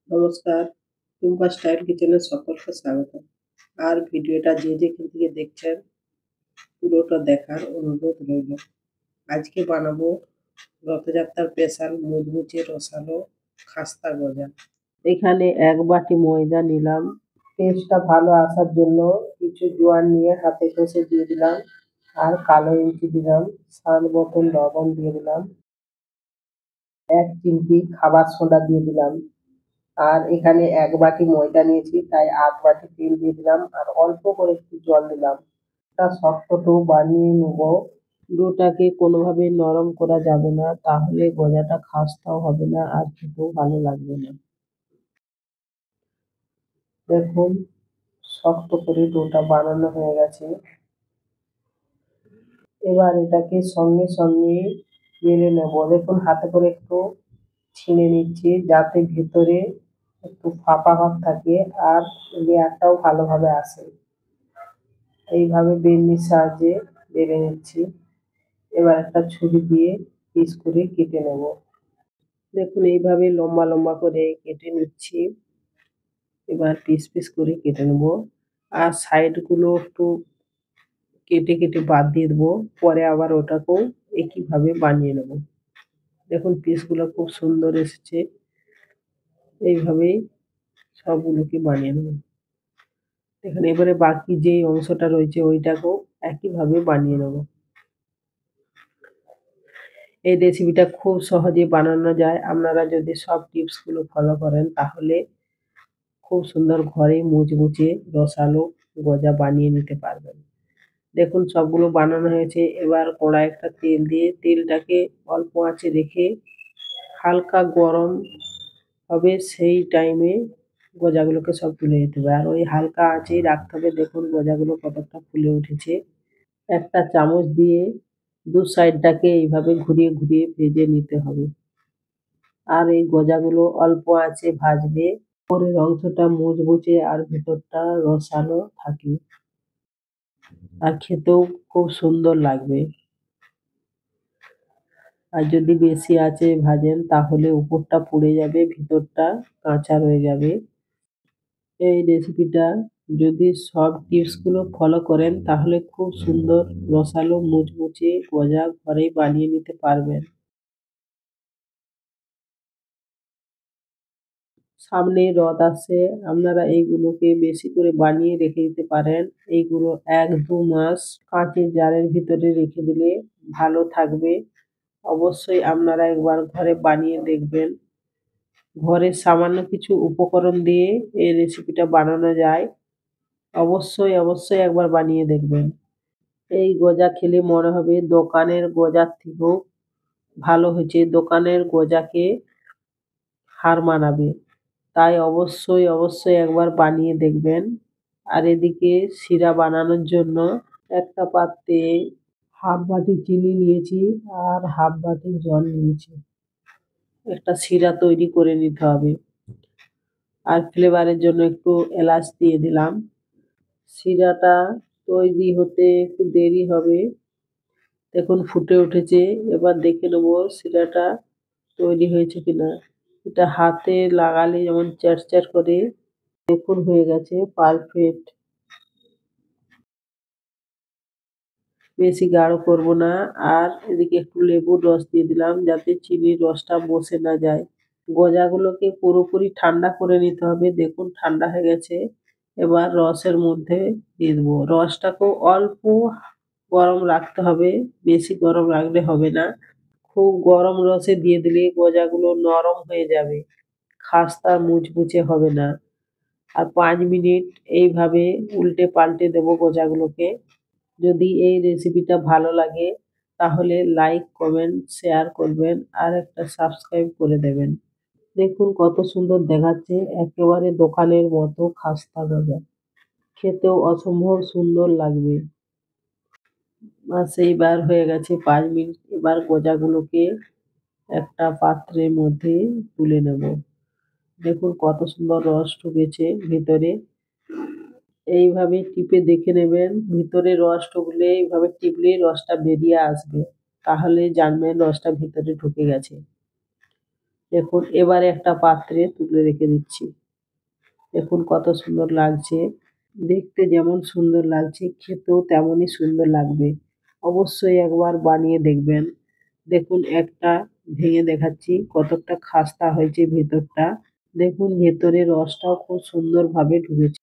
নমস্কার, টুম্পা স্টাইল কিচেনে সকলকে স্বাগত। আর ভিডিওটা যে যেখান থেকে দেখছেন পুরোটা দেখার অনুরোধ রইল। আজকে বানাবো রথযাত্রার স্পেশাল মুচমুচে রসালো খাস্তা গজা। এখানে ১ বাটি ময়দা নিলাম। টেস্টটা ভালো আসার জন্য কিছু জোয়ান নিয়ে হাতে ঘষে দিয়ে দিলাম, আর কালো ইঞ্চি দিলাম, স্বাদ মতন লবণ দিয়ে দিলাম, ১ চিমটি খাবার সোডা দিয়ে দিলাম। আর এখানে ১ বাটি ময়দা নিয়েছি, তাই ৮ বাটি তেল দিয়ে দিলাম, আর অল্প করে একটু জল দিলাম। একটা শক্ত ডো বানিয়ে নেব। ডোটাকে কোনোভাবে নরম করা যাবে না, তাহলে গজাটা খাস্তাও হবে না আর খেতেও ভালো লাগবে না। দেখুন, শক্ত করে ডোটা বানানো হয়ে গেছে। এবার এটাকে সঙ্গে সঙ্গে বেলে নেব। দেখুন, হাতে করে একটু ছিঁড়ে নিচ্ছি, যাতে ভেতরে একটু ফাঁপা ভাব থাকে আর লেয়ারটাও ভালোভাবে আসে। এইভাবে বেলনির সাহায্যে বেলে নিচ্ছি। এবার একটা ছুরি দিয়ে পিস করে কেটে নেব। দেখুন, এইভাবে লম্বা লম্বা করে কেটে নিচ্ছি। এবার পিস পিস করে কেটে নেব, আর সাইডগুলো একটু কেটে কেটে বাদ দিয়ে দেবো। পরে আবার ওটাকেও একইভাবে বানিয়ে নেব। দেখুন, পিসগুলো খুব সুন্দর এসেছে। এইভাবেই সবগুলোকে বানিয়ে নেব। দেখুন, এবারে বাকি যেই অংশটা রয়েছে ওইটাকেও একইভাবে বানিয়ে নেব। এই রেসিপিটা খুব সহজে বানানো যায়। আপনারা যদি সব টিপসগুলো ফলো করেন তাহলে খুব সুন্দর ঘরেই মুচমুচে রসালো গজা বানিয়ে নিতে পারবেন। দেখুন, সবগুলো বানানো হয়েছে। এবার কড়ায় একটা তেল দিয়ে তেলটাকে অল্প আঁচে রেখে হালকা গরম হবে, সেই টাইমে গজাগুলোকে সব তুলে নিতে হবে। আর ওই হালকা আঁচেই রাখতে হবে। দেখুন, গজাগুলো কতটা ফুলে উঠেছে। একটা চামচ দিয়ে দু সাইডটাকে এইভাবে ঘুরিয়ে ঘুরিয়ে ভেজে নিতে হবে। আর এই গজাগুলো অল্প আঁচে ভাজলে উপরের অংশটা মুচমুচে আর ভেতরটা রসালো থাকে, আর খেতেও খুব সুন্দর লাগবে। আর যদি বেশি আঁচে ভাজেন তাহলে উপরটা পুড়ে যাবে, ভিতরটা কাঁচা রয়ে যাবে। এই রেসিপিটা যদি সব টিপসগুলো ফলো করেন তাহলে খুব সুন্দর রসালো মুচমুচে গজা ঘরেই বানিয়ে নিতে পারবেন। সামনে রথ আসছে, আপনারা এইগুলোকে বেশি করে বানিয়ে রেখে দিতে পারেন। এইগুলো ১-২ মাস কাঁচের জারের ভিতরে রেখে দিলে ভালো থাকবে। অবশ্যই আপনারা একবার ঘরে বানিয়ে দেখবেন। ঘরে সামান্য কিছু উপকরণ দিয়ে এই রেসিপিটা বানানো যায়। অবশ্যই একবার বানিয়ে দেখবেন। এই গজা খেলে মনে হবে দোকানের গজার থেকেও ভালো হয়েছে। দোকানের গজাকে হার মানাবে। তাই অবশ্যই একবার বানিয়ে দেখবেন। আর এদিকে শিরা বানানোর জন্য একটা পাত্রে ১/২ বাটি চিনি নিয়েছি আর ১/২ বাটি জল নিয়েছি। একটা শিরা তৈরি করে নিতে হবে। আর ফ্লেভারের জন্য একটু এলাচ দিয়ে দিলাম। শিরাটা তৈরি হতে একটু দেরি হবে। দেখুন, ফুটে উঠেছে। এবার দেখে নেবো শিরাটা তৈরি হয়েছে কিনা। এটা হাতে লাগালে যেমন চ্যাটচ্যাট করে। দেখুন, হয়ে গেছে পারফেক্ট। বেশি গাঢ় করব না। আর এদিকে একটু লেবুর রস দিয়ে দিলাম, যাতে চিনির রসটা বসে না যায়। গজাগুলোকে পুরোপুরি ঠান্ডা করে নিতে হবে। দেখুন, ঠান্ডা হয়ে গেছে। এবার রসের মধ্যে দিয়ে দেবো। রসটাকেও অল্প গরম রাখতে হবে, বেশি গরম রাখলে হবে না। খুব গরম রসে দিয়ে দিলে গজাগুলো নরম হয়ে যাবে, খাস্তা মুচমুচে হবে না। আর ৫ মিনিট এইভাবে উল্টে পাল্টে দেবো গজাগুলোকে। যদি এই রেসিপিটা ভালো লাগে তাহলে লাইক, কমেন্ট, শেয়ার করবেন আর একটা সাবস্ক্রাইব করে দেবেন। দেখুন, কত সুন্দর দেখাচ্ছে, একেবারে দোকানের মতো খাস্তা গজা। খেতেও অসম্ভব সুন্দর লাগবে। বাস, এইবার হয়ে গেছে ৫ মিনিট। এবার গজাগুলোকে একটা পাত্রের মধ্যে তুলে নেব। দেখুন, কত সুন্দর রস ঢুকেছে ভিতরে। এইভাবে টিপে দেখে নেবেন, ভিতরে রস ঢুকলে এইভাবে টিপলেই রসটা বেরিয়ে আসবে। তাহলে জানবেন রসটা ভিতরে ঢুকে গেছে। দেখুন এবারে একটা পাত্রে তুলে রেখে দিচ্ছি। দেখুন কত সুন্দর লাগছে। দেখতে যেমন সুন্দর লাগছে খেতেও তেমনই সুন্দর লাগবে। অবশ্যই একবার বানিয়ে দেখবেন। দেখুন একটা ভেঙে দেখাচ্ছি কতটা খাস্তা হয়েছে ভেতরটা। দেখুন ভেতরে রসটাও খুব সুন্দরভাবে ঢুকেছে।